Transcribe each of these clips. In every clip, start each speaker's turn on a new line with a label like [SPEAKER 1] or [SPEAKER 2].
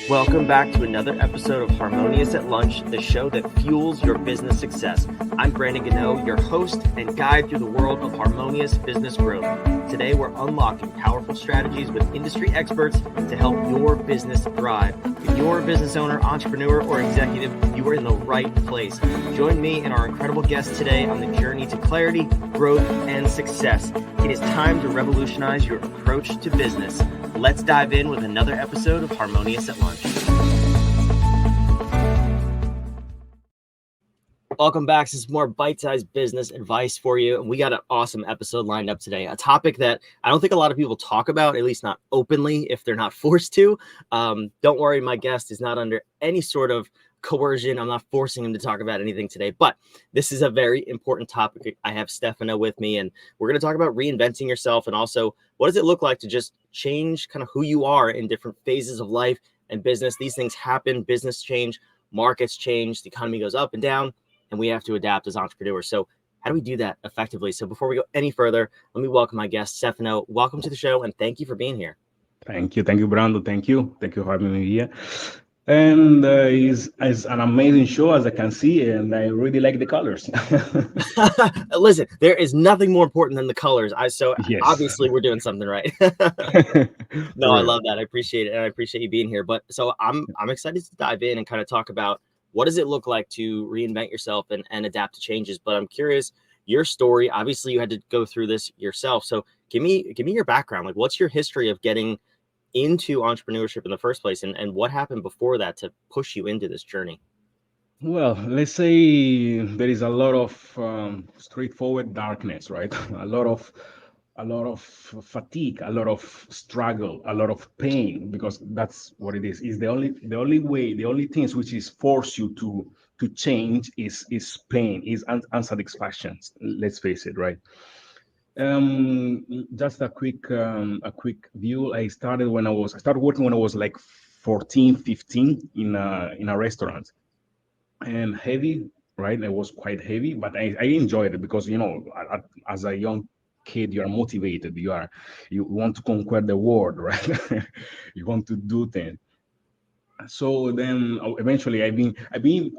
[SPEAKER 1] Welcome back to another episode of Harmonious at Lunch, the show that fuels your business success. I'm Brandon Gano, your host and guide through the world of harmonious business growth. Today, we're unlocking powerful strategies with industry experts to help your business thrive. If you're a business owner, entrepreneur, or executive, you are in the right place. Join me and our incredible guests today on the journey to clarity, growth, and success. It is time to revolutionize your approach to business. Let's dive in with another episode of Harmonious at Lunch. Welcome back. This is more bite-sized business advice for you. And we got an awesome episode lined up today. A topic that I don't think a lot of people talk about, at least not openly, if they're not forced to. Don't worry, my guest is not under any sort of coercion. I'm not forcing him to talk about anything today, but this is a very important topic. I have Stefano with me, and we're going to talk about reinventing yourself, and also what does it look like to just change kind of who you are in different phases of life and business. These things happen, business change, markets change, the economy goes up and down, and we have to adapt as entrepreneurs. So how do we do that effectively? So before we go any further, let me welcome my guest, Stefano. Welcome to the show, and thank you for being here.
[SPEAKER 2] Thank you, Brando. Thank you for having me here. And it's an amazing show, as I can see, and I really like the colors.
[SPEAKER 1] Listen, there is nothing more important than the colors.
[SPEAKER 2] Yes.
[SPEAKER 1] Obviously we're doing something right. No, I love that. I appreciate it, and I appreciate you being here. But so I'm excited to dive in and kind of talk about what does it look like to reinvent yourself and adapt to changes. But I'm curious, your story. Obviously, you had to go through this yourself. So give me your background. Like, what's your history of getting into entrepreneurship in the first place, and what happened before that to push you into this journey?
[SPEAKER 2] Well, let's say there is a lot of straightforward darkness, right? a lot of fatigue, a lot of struggle, a lot of pain, because that's what it is. Is the only way, the only things which is force you to change is pain, is unsatisfaction. Let's face it, right? Just a quick view. I started working when I was like 14, 15 in a restaurant, and heavy, right? It was quite heavy, but I enjoyed it because, as a young kid, you are motivated. You want to conquer the world, right? You want to do things. So then eventually I've been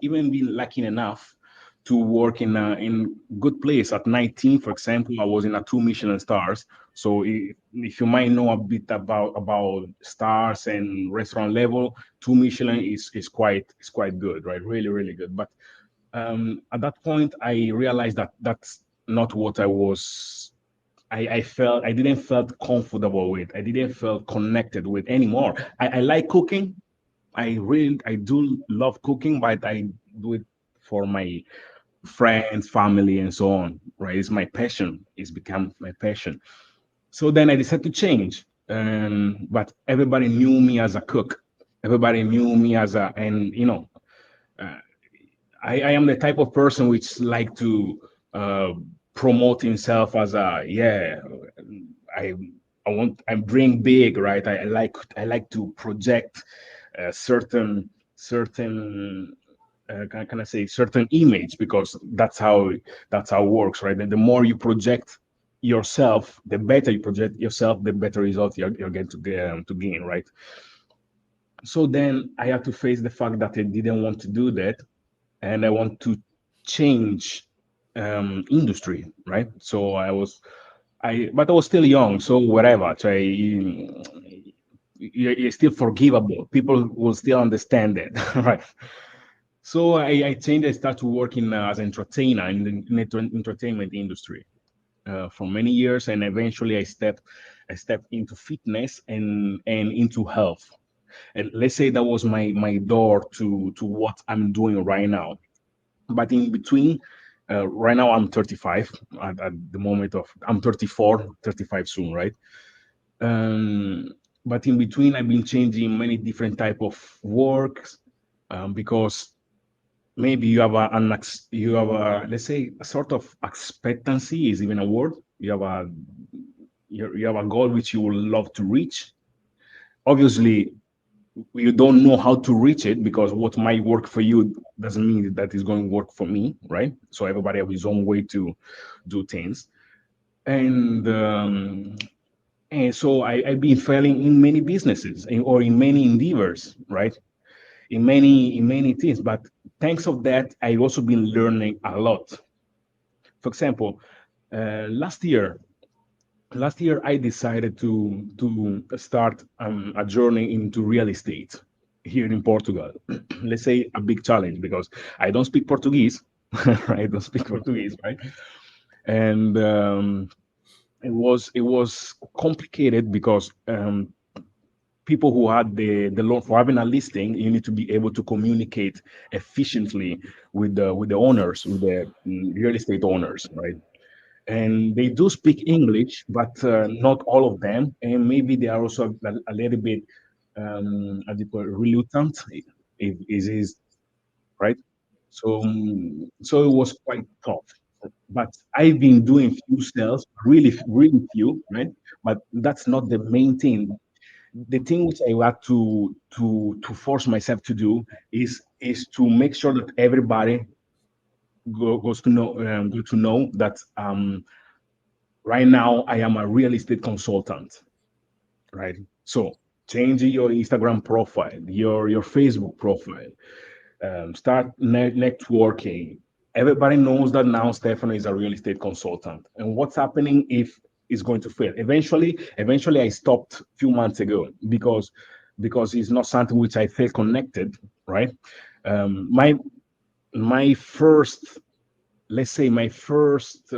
[SPEAKER 2] lucky enough to work in good place. At 19, for example, I was in a 2 Michelin stars. So if you might know a bit about stars and restaurant level, 2 Michelin is quite good, right? Really, really good. But at that point, I realized that that's not what I was. I felt I didn't felt comfortable with. I didn't feel connected with anymore. I like cooking. I do love cooking, but I do it for my friends, family, and so on, right? It's my passion. It's become my passion. So then I decided to change. But everybody knew me as a cook. Everybody knew me and uh, I am the type of person which like to promote himself as I I bring big, right? I like to project certain can I say certain image, because that's how it works, right? And the more you project yourself, the better you project yourself, the better results you're going to gain, right? So then I had to face the fact that I didn't want to do that, and I want to change industry, right? So but I was still young, so whatever. So you're still forgivable. People will still understand that, right? So I changed. I started working as an entertainer in the entertainment industry for many years, and eventually I stepped into fitness and into health. And let's say that was my door to what I'm doing right now. But in between, right now I'm 35. At the moment of I'm 34, 35 soon, right? Um, but in between, I've been changing many different type of works, because maybe you have a, let's say, a sort of expectancy is even a word. You have a goal which you would love to reach. Obviously, you don't know how to reach it, because what might work for you doesn't mean that it's going to work for me, right? So everybody has his own way to do things. And And so I've been failing in many businesses or in many endeavors, right? In many things. But thanks of that, I've also been learning a lot. For example, last year, I decided to start a journey into real estate here in Portugal. Let's say a big challenge because I don't speak Portuguese, right? I don't speak Portuguese, right? And it was complicated because people who had the loan for having a listing, you need to be able to communicate efficiently with the owners, with the real estate owners, right? And they do speak English, but not all of them, and maybe they are also a little bit how do you call it, reluctant, if is right. So it was quite tough. But I've been doing few sales, really, really few, right? But that's not the main thing. The thing which I had to force myself to do is to make sure that everybody go to know that right now I am a real estate consultant, right? So changing your Instagram profile, your Facebook profile, start networking. Everybody knows that now Stefano is a real estate consultant. And what's happening if it's going to fail? Eventually, I stopped a few months ago because it's not something which I feel connected, right? My first, let's say, my first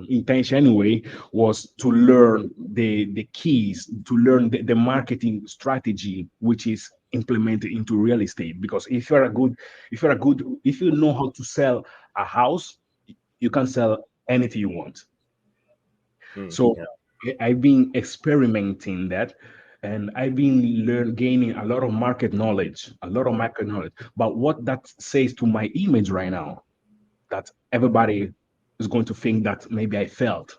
[SPEAKER 2] intention anyway was to learn the keys, to learn the marketing strategy which is implemented into real estate. Because if you know how to sell a house, you can sell anything you want. So
[SPEAKER 1] Yeah.
[SPEAKER 2] I've been experimenting that, and I've been gaining a lot of market knowledge. But what that says to my image right now, that everybody is going to think that maybe I failed.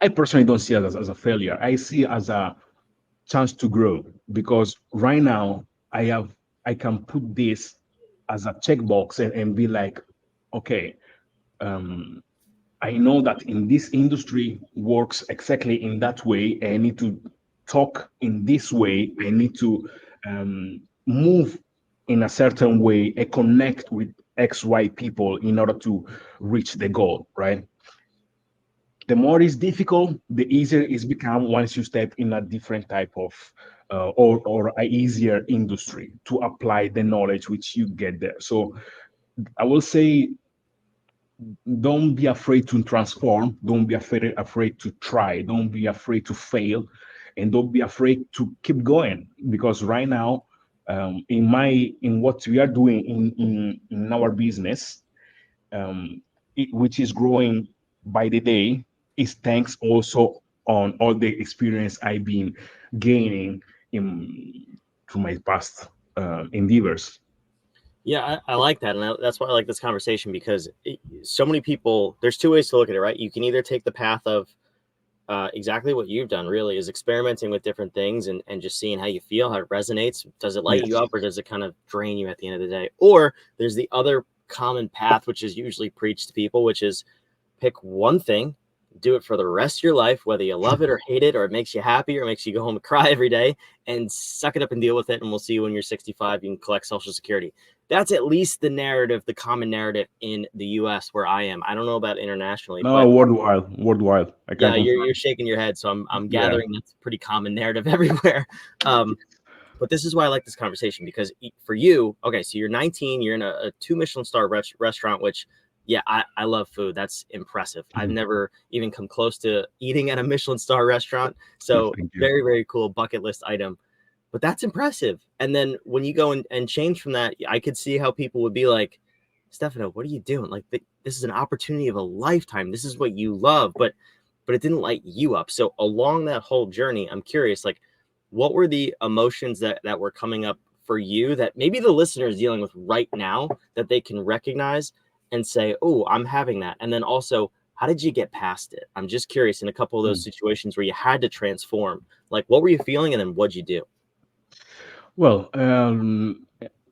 [SPEAKER 2] I personally don't see it as a failure. I see it as a chance to grow, because right now I can put this as a checkbox and be like, okay, um, I know that in this industry works exactly in that way. I need to talk in this way. I need to move in a certain way and connect with XY people in order to reach the goal, right? The more it's difficult, the easier it's become once you step in a different type of or a easier industry to apply the knowledge which you get there. So I will say, don't be afraid to transform. Don't be afraid to try. Don't be afraid to fail, and don't be afraid to keep going. Because right now, in what we are doing in our business, which is growing by the day, is thanks also on all the experience I've been gaining in to my past endeavors.
[SPEAKER 1] Yeah, I like that, and that's why I like this conversation because so many people. There's two ways to look at it, right? You can either take the path of exactly what you've done. Really, is experimenting with different things and just seeing how you feel, how it resonates. Does it light you
[SPEAKER 2] Yes.
[SPEAKER 1] up, or does it kind of drain you at the end of the day? Or there's the other common path, which is usually preached to people, which is pick one thing, do it for the rest of your life, whether you love it or hate it, or it makes you happy or it makes you go home and cry every day, and suck it up and deal with it. And we'll see you when you're 65, you can collect Social Security. That's at least the narrative, the common narrative in the US where I am. I don't know about internationally,
[SPEAKER 2] No,
[SPEAKER 1] but
[SPEAKER 2] worldwide. I can
[SPEAKER 1] yeah,
[SPEAKER 2] confirm.
[SPEAKER 1] you're shaking your head. So I'm
[SPEAKER 2] Yeah.
[SPEAKER 1] gathering that's a pretty common narrative everywhere. But this is why I like this conversation because for you, okay, so you're 19, you're in a two Michelin star restaurant, which, yeah, I love food. That's impressive. I've
[SPEAKER 2] Mhm.
[SPEAKER 1] never even come close to eating at a Michelin star restaurant. So
[SPEAKER 2] Thank you.
[SPEAKER 1] very, very cool bucket list item. But that's impressive. And then when you go and change from that, I could see how people would be like, Stefano, what are you doing? Like, this is an opportunity of a lifetime. This is what you love, but it didn't light you up. So along that whole journey, I'm curious, like, what were the emotions that were coming up for you that maybe the listener is dealing with right now that they can recognize and say, oh, I'm having that. And then also, how did you get past it? I'm just curious in a couple of those
[SPEAKER 2] Mm.
[SPEAKER 1] situations where you had to transform, like, what were you feeling? And then what'd you do?
[SPEAKER 2] Well,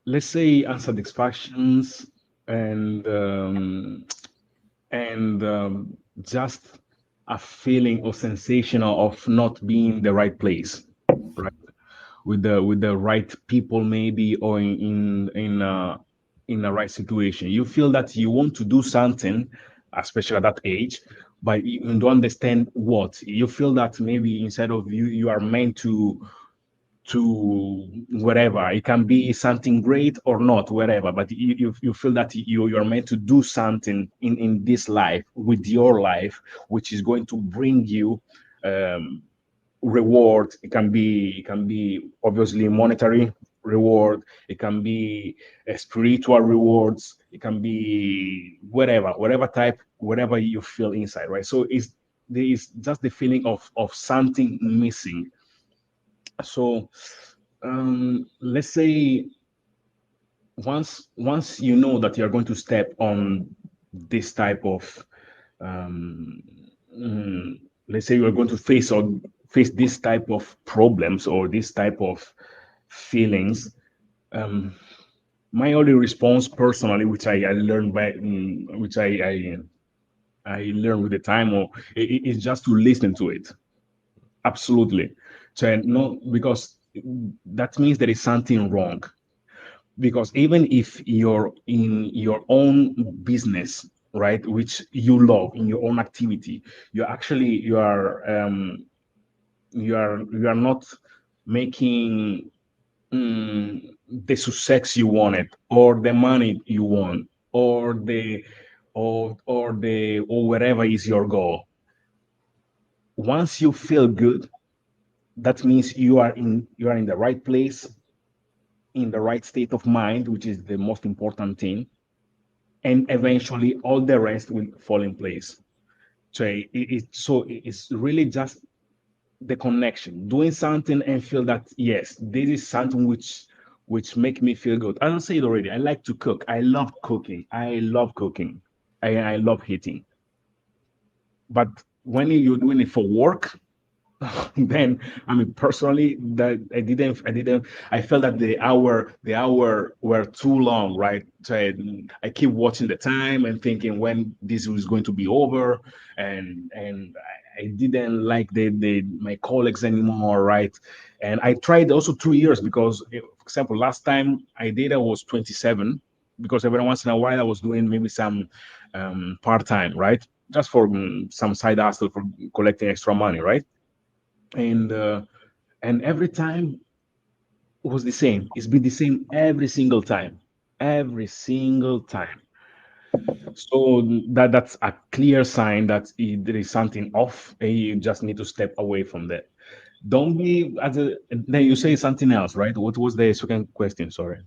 [SPEAKER 2] let's say unsatisfactions and just a feeling or sensation of not being in the right place, right? With the right people, maybe, or in the right situation. You feel that you want to do something, especially at that age, but you don't understand what. You feel that maybe inside of you, you are meant to whatever. It can be something great or not, whatever. But you feel that you're meant to do something in this life with your life, which is going to bring you um, reward. It can be obviously monetary reward. It can be spiritual rewards. It can be whatever type, whatever you feel inside, right? So it's there is just the feeling of something missing. So let's say once you know that you're going to step on this type of um, mm, let's say you're going to face this type of problems or this type of feelings. um, my only response personally, which I learned which I learned with the time, or is just to listen to it. Absolutely. So no, because that means there is something wrong. Because even if you're in your own business, right, which you love, in your own activity, you are not making the success you wanted, or the money you want, or or whatever is your goal. Once you feel good, that means you are in the right place, in the right state of mind, which is the most important thing, and eventually all the rest will fall in place. So it's really just the connection, doing something and feel that yes, this is something which make me feel good. As I said already, I like to cook. I love cooking. I love eating. But when you're doing it for work, then I mean personally, that I felt that the hour were too long, right? So I keep watching the time and thinking when this was going to be over, and I didn't like the my colleagues anymore, right? And I tried also 2 years because, for example, last time I did I was 27, because every once in a while I was doing maybe some part time, right? Just for some side hustle for collecting extra money, right? And every time it was the same. It's been the same every single time. So that's a clear sign that there is something off, and you just need to step away from that. Don't be as a. Then you say something else, right? What was the second question? Sorry.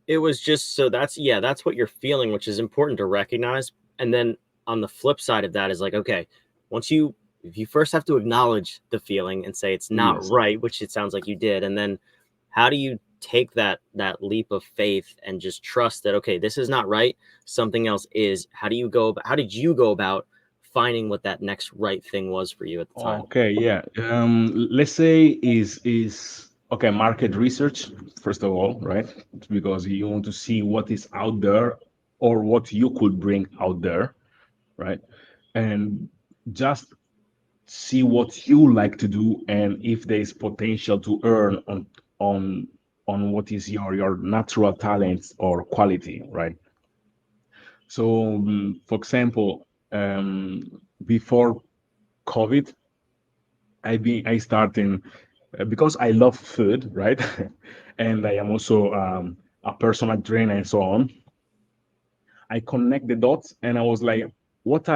[SPEAKER 1] It was just so that's yeah, that's what you're feeling, which is important to recognize. And then on the flip side of that is like, okay, once you if you first have to acknowledge the feeling and say it's not
[SPEAKER 2] Yes.
[SPEAKER 1] right, which it sounds like you did, and then how do you take that leap of faith and just trust that okay, this is not right, something else is. How did you go about finding what that next right thing was for you at the time?
[SPEAKER 2] Okay, yeah. Let's say is okay, market research, first of all, right? Because you want to see what is out there or what you could bring out there, right? And just see what you like to do and if there is potential to earn on on what is your natural talents or quality, right? So, for example, before COVID, I started because I love food, right? And I am also a personal trainer and so on. I connect the dots, and I was like, what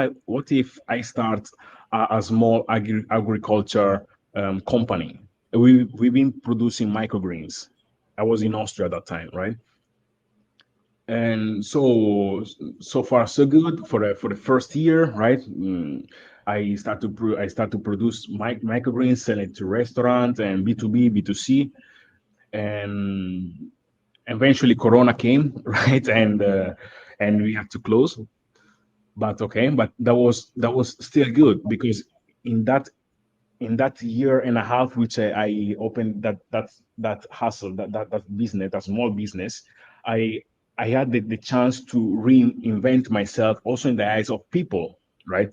[SPEAKER 2] if I start a small agriculture company? We've been producing microgreens. I was in Austria at that time, right? And so far so good for the first year, right? I start to produce microgreens, sell it to restaurants and B2B, B2C, and eventually Corona came, right? And we had to close. But okay, but that was still good because in that in that year and a half which I opened that hustle, that business, that small business, I I had the chance to reinvent myself also in the eyes of people. right?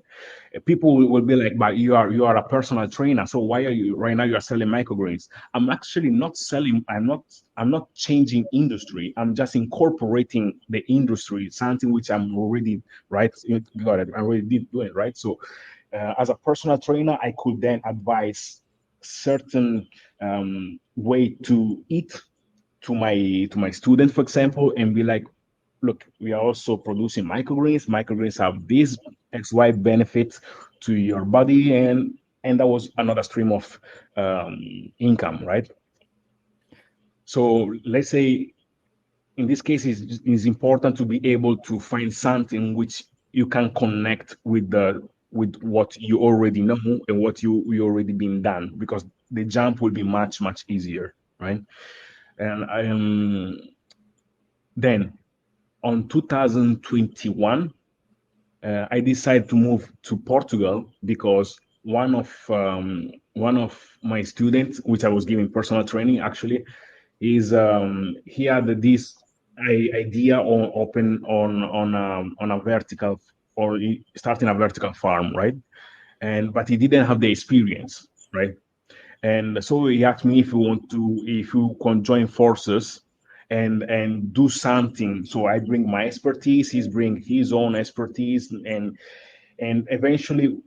[SPEAKER 2] People will be like, but you are a personal trainer, so why are you right now you are selling microgreens? I'm actually not selling, I'm not changing industry, I'm just incorporating the industry, something which I'm already, right, you got it, I already did do it, right? So as a personal trainer, I could then advise certain way to eat to my student, for example, and be like, look, we are also producing microgreens. Microgreens have these XY benefits to your body, and that was another stream of income, right? So let's say in this case, it's important to be able to find something which you can connect with what you already know and what you already been done, because the jump will be much easier, right? And then on 2021, I decided to move to Portugal because one of my students, which I was giving personal training, actually, is he had this idea on open on a vertical, or starting a vertical farm, right? And but he didn't have the experience, right? And so he asked me if you can join forces and do something. So I bring my expertise, he's bring his own expertise, and eventually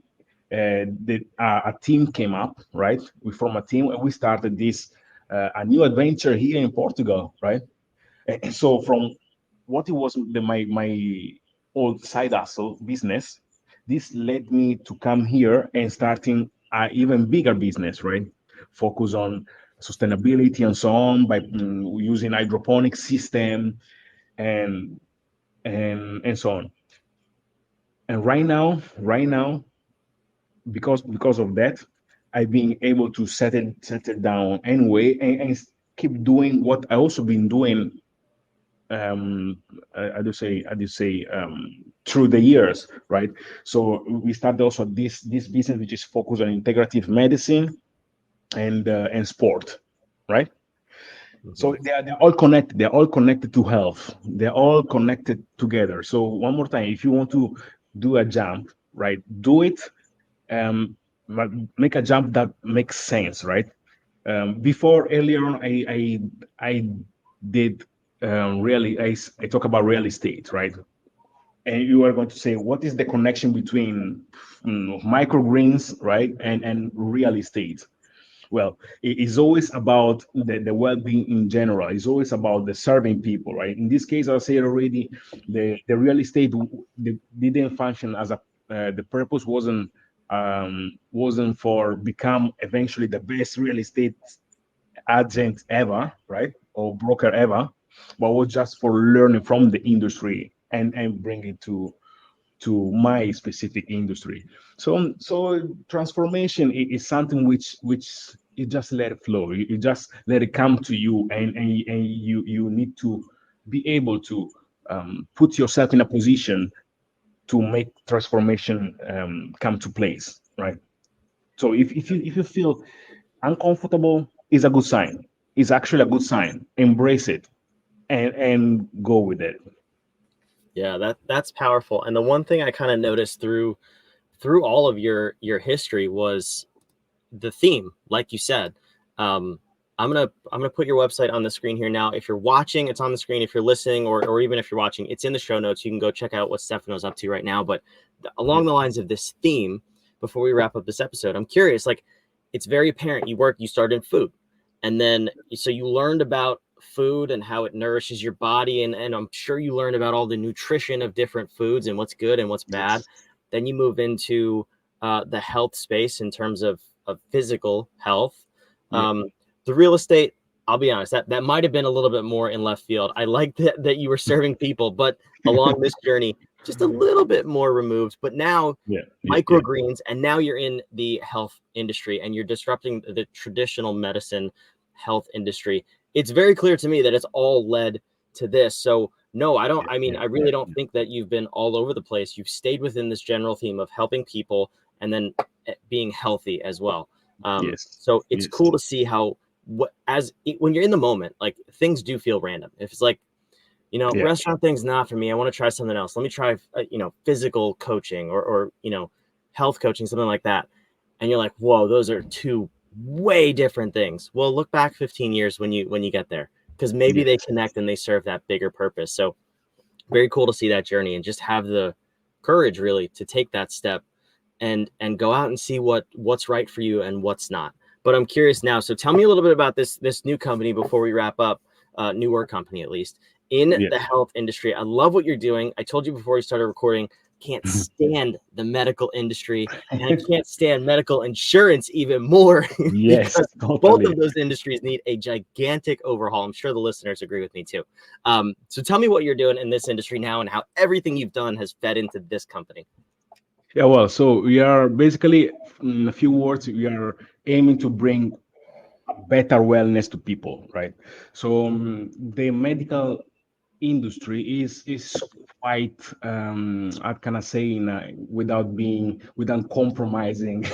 [SPEAKER 2] a team came up, right? We formed a team and we started this a new adventure here in Portugal, right? And so from what it was my old side hustle business, this led me to come here and starting an even bigger business, right? Focus on sustainability and so on by using hydroponic system and and so on. And right now, because of that, I've been able to settle down anyway, and keep doing what I also been doing. I do say through the years, right? So we started also this business which is focused on integrative medicine and sport, right? So they're all connected. They're all connected to health. They're all connected together. So one more time, if you want to do a jump, right, do it. But make a jump that makes sense, right? Before earlier on, I did really I talk about real estate, right? And you are going to say, what is the connection between microgreens, right, and real estate? Well, it's always about the well-being in general. It's always about the serving people, right? In this case, I said already, the real estate didn't function as a the purpose wasn't for become eventually the best real estate agent ever, right, or broker ever, but was just for learning from the industry and bring it to my specific industry. So transformation is something which you just let it flow. You just let it come to you, and you need to be able to put yourself in a position to make transformation come to place, right? So if you feel uncomfortable, is a good sign. It's actually a good sign. Embrace it and go with it.
[SPEAKER 1] Yeah, that's powerful. And the one thing I kind of noticed through all of your history was the theme, like you said. Um, I'm gonna put your website on the screen here now. If you're watching, it's on the screen. If you're listening, or even if you're watching, it's in the show notes. You can go check out what Stefano's up to right now. But along the lines of this theme, before we wrap up this episode, I'm curious. Like, it's very apparent you started in food, and then so you learned about food and how it nourishes your body, and I'm sure you learned about all the nutrition of different foods and what's good and what's bad.
[SPEAKER 2] Yes.
[SPEAKER 1] Then you move into the health space in terms of physical health.
[SPEAKER 2] Yeah.
[SPEAKER 1] The real estate, I'll be honest, that might have been a little bit more in left field. I like that you were serving people, but along this journey, just a little bit more removed. But now
[SPEAKER 2] Yeah. Yeah. Yeah.
[SPEAKER 1] microgreens, and now you're in the health industry and you're disrupting the traditional medicine health industry. It's very clear to me that it's all led to this. So no, I don't.
[SPEAKER 2] Yeah.
[SPEAKER 1] I mean,
[SPEAKER 2] Yeah.
[SPEAKER 1] I really
[SPEAKER 2] Yeah.
[SPEAKER 1] don't think that you've been all over the place. You've stayed within this general theme of helping people and then being healthy as well.
[SPEAKER 2] Yes.
[SPEAKER 1] So it's
[SPEAKER 2] Yes.
[SPEAKER 1] cool to see how when you're in the moment, like things do feel random. If it's like,
[SPEAKER 2] Yeah.
[SPEAKER 1] restaurant thing's not for me. I want to try something else. Let me try, physical coaching or health coaching, something like that. And you're like, whoa, those are two way different things. Well, look back 15 years when you get there, because maybe they
[SPEAKER 2] Yes.
[SPEAKER 1] connect and they serve that bigger purpose. So very cool to see that journey and just have the courage really to take that step and go out and see what's right for you and what's not. But I'm curious now. So tell me a little bit about this new company before we wrap up, newer company at least in the
[SPEAKER 2] Yes.
[SPEAKER 1] health industry. I love what you're doing. I told you before we started recording, can't stand the medical industry, and I can't stand medical insurance even more
[SPEAKER 2] Yes,
[SPEAKER 1] because both
[SPEAKER 2] totally.
[SPEAKER 1] of those industries need a gigantic overhaul. I'm sure the listeners agree with me too. So tell me what you're doing in this industry now and how everything you've done has fed into this company.
[SPEAKER 2] Yeah, well, so we are basically, in a few words, we are aiming to bring better wellness to people, right? So the medical industry is quite, how can I say, without compromising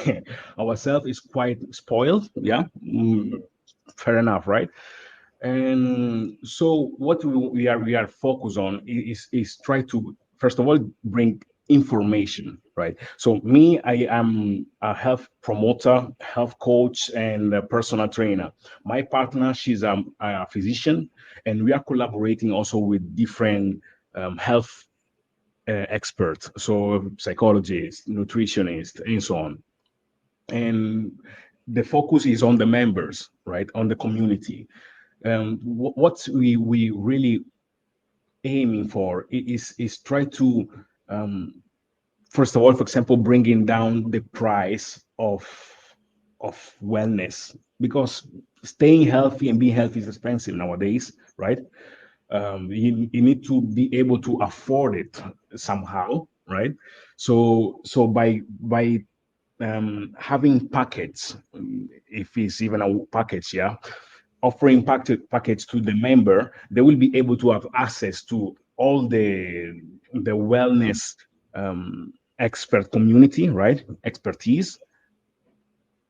[SPEAKER 2] ourselves, is quite spoiled. Yeah, fair enough, right? And so what we are focused on is try to first of all bring information, right? So me, I am a health promoter, health coach, and a personal trainer. My partner, she's a physician, and we are collaborating also with different health experts, so psychologists, nutritionists, and so on. And the focus is on the members, right, on the community. What we really aiming for is try to, um, first of all, for example, bringing down the price of wellness, because staying healthy and being healthy is expensive nowadays, right? You need to be able to afford it somehow, right? So by having packets, if it's even a package, yeah, offering package to the member, they will be able to have access to all the wellness expert community, right? Expertise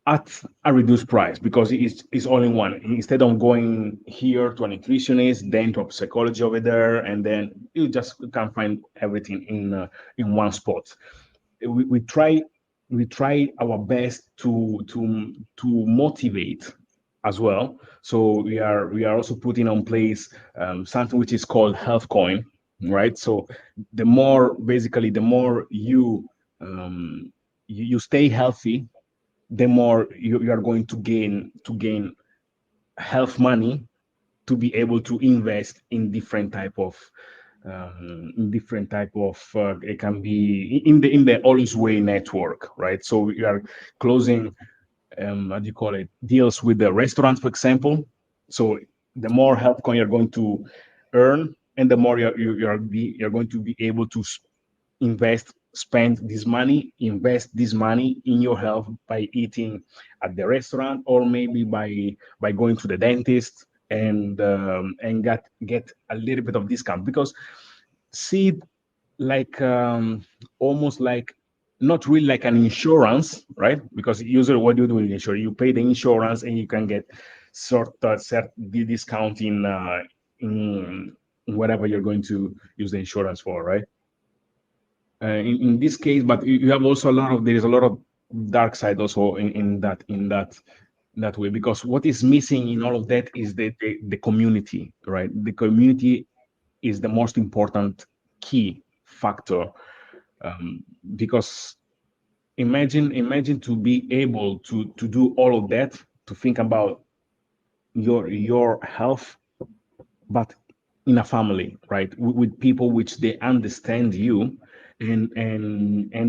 [SPEAKER 2] at a reduced price, because it's all in one. Instead of going here to a nutritionist, then to a psychology over there, and then you just can find everything in one spot. We try our best to motivate as well. So we are also putting on place something which is called health coin, right? So the more you stay healthy, the more you are going to gain health money to be able to invest in different type of it can be in the Olosway network, right? So we are closing, how do you call it, deals with the restaurants, for example. So the more health coin you're going to earn, and the more you're going to be able to invest this money in your health by eating at the restaurant, or maybe by going to the dentist, and get a little bit of discount, because see, like, almost like, not really like an insurance, right? Because usually what do you do with insurance, you pay the insurance and you can get sort the discount in whatever you're going to use the insurance for, right? In this case, but you have also there is a lot of dark side also in that way, because what is missing in all of that is the community, right? The community is the most important key factor, because imagine to be able to do all of that, to think about your health, but in a family, right? With people which they understand you, and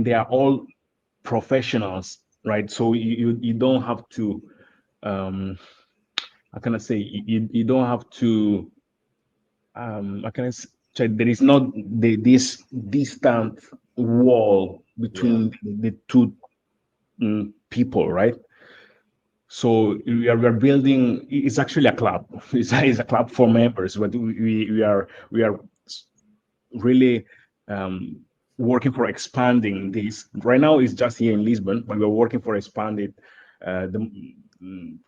[SPEAKER 2] they are all professionals, right? So you don't have to, um how can I say, you don't have to, how can I say, there is not this distant wall
[SPEAKER 1] Yeah.
[SPEAKER 2] between the two, people, right? So we are building. It's actually a club. It's a club for members, but we are really, um, working for expanding this. Right now, it's just here in Lisbon, but we're working for expanded.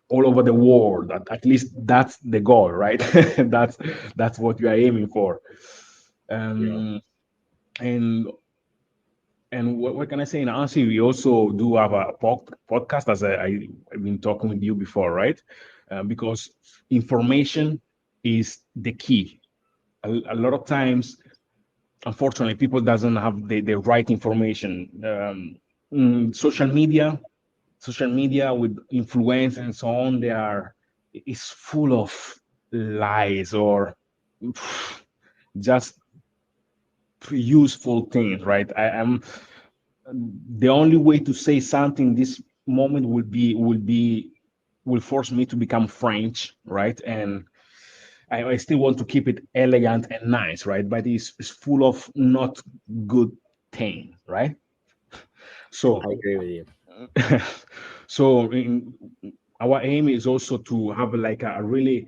[SPEAKER 2] all over the world. At least that's the goal, right? That's what you are aiming for. Um, and what can I say? In answer, we also do have a podcast, as I've been talking with you before, right? Because information is the key. A lot of times, unfortunately, people doesn't have the right information. Social media with influence and so on, they are is full of lies or just useful things, right? I am the only way to say something this moment will force me to become French, right? And I still want to keep it elegant and nice, right? But it's full of not good thing, right?
[SPEAKER 1] I
[SPEAKER 2] So
[SPEAKER 1] agree with you.
[SPEAKER 2] so our aim is also to have like a really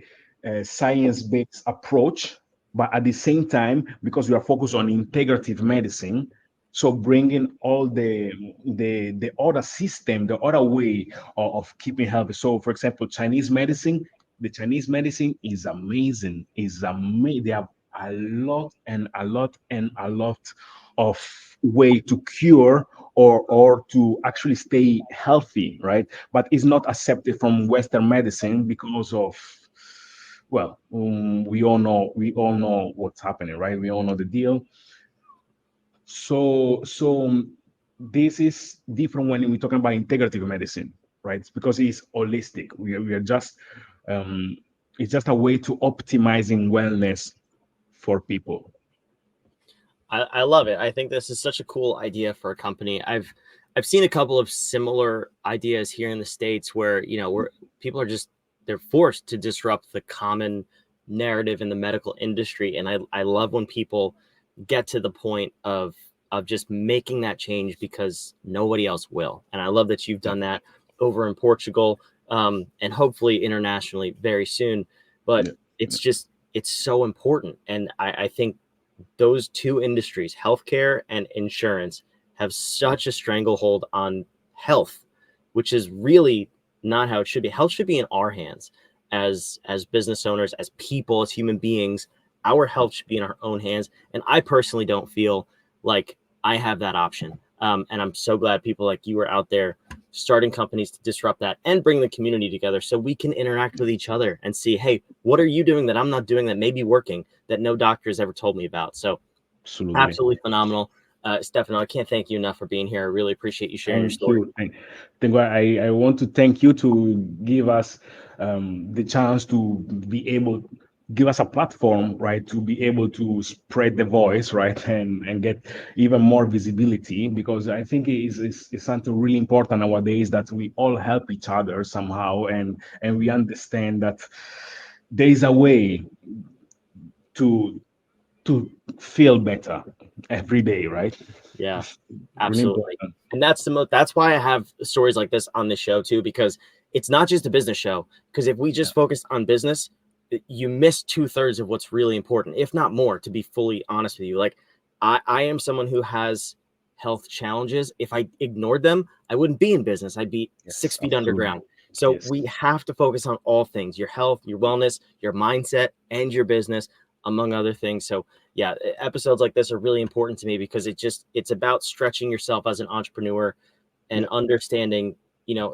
[SPEAKER 2] science-based approach, but at the same time, because we are focused on integrative medicine, so bringing all the other system, the other way of keeping healthy. So, for example, Chinese medicine, the Chinese medicine is amazing. Is amazing. They have a lot and a lot and a lot of way to cure or to actually stay healthy, right? But it's not accepted from Western medicine because of, well, we all know what's happening, right? We all know the deal. So this is different when we're talking about integrative medicine, right? It's because it's holistic. We are just it's just a way to optimizing wellness for people.
[SPEAKER 1] I love it. I think this is such a cool idea for a company. I've seen a couple of similar ideas here in the States where, where people are just they're forced to disrupt the common narrative in the medical industry. And I love when people get to the point of just making that change because nobody else will. And I love that you've done that over in Portugal, and hopefully internationally very soon. But
[SPEAKER 2] Yeah.
[SPEAKER 1] it's so important. And I think those two industries, healthcare and insurance, have such a stranglehold on health, which is really not how it should be. Health should be in our hands as business owners, as people, as human beings. Our health should be in our own hands. And I personally don't feel like I have that option. And I'm so glad people like you are out there starting companies to disrupt that and bring the community together so we can interact with each other and see, hey, what are you doing that I'm not doing that may be working that no doctor has ever told me about? So
[SPEAKER 2] Absolutely.
[SPEAKER 1] absolutely phenomenal. Stefano, I can't thank you enough for being here. I really appreciate you sharing your
[SPEAKER 2] Thank
[SPEAKER 1] story.
[SPEAKER 2] you. Think I want to thank you to give us the chance to be able give us a platform, right, to be able to spread the voice, right, and get even more visibility, because I think it's something really important nowadays that we all help each other somehow, and we understand that there is a way to to feel better every day, right?
[SPEAKER 1] Yeah,
[SPEAKER 2] It's really
[SPEAKER 1] absolutely.
[SPEAKER 2] important.
[SPEAKER 1] And that's why I have stories like this on this show too, because it's not just a business show. Because if we
[SPEAKER 2] Yeah.
[SPEAKER 1] just focus on business, you miss 2/3 of what's really important, if not more, to be fully honest with you. Like I am someone who has health challenges. If I ignored them, I wouldn't be in business. I'd be
[SPEAKER 2] Yes,
[SPEAKER 1] 6 feet
[SPEAKER 2] absolutely.
[SPEAKER 1] underground. So
[SPEAKER 2] Yes.
[SPEAKER 1] we have to focus on all things: your health, your wellness, your mindset, and your business, among other things. So yeah, episodes like this are really important to me because it's about stretching yourself as an entrepreneur and
[SPEAKER 2] Yeah.
[SPEAKER 1] understanding,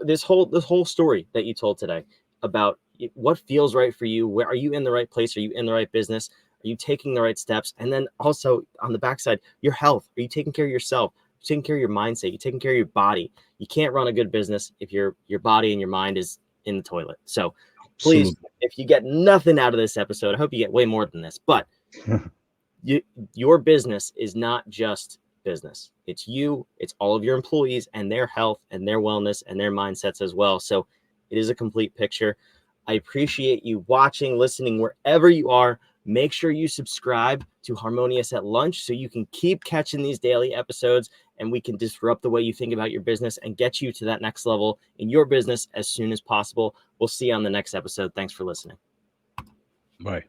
[SPEAKER 1] this whole story that you told today about what feels right for you. Where are you in the right place? Are you in the right business? Are you taking the right steps? And then also on the backside, your health. Are you taking care of yourself? You're taking care of your mindset. You're taking care of your body. You can't run a good business if your body and your mind is in the toilet. So please,
[SPEAKER 2] Absolutely.
[SPEAKER 1] if you get nothing out of this episode, I hope you get way more than this. But you, your business is not just business. It's you, it's all of your employees and their health and their wellness and their mindsets as well. So it is a complete picture. I appreciate you watching, listening, wherever you are. Make sure you subscribe to Harmonious at Lunch so you can keep catching these daily episodes and we can disrupt the way you think about your business and get you to that next level in your business as soon as possible. We'll see you on the next episode. Thanks for listening.
[SPEAKER 2] Bye.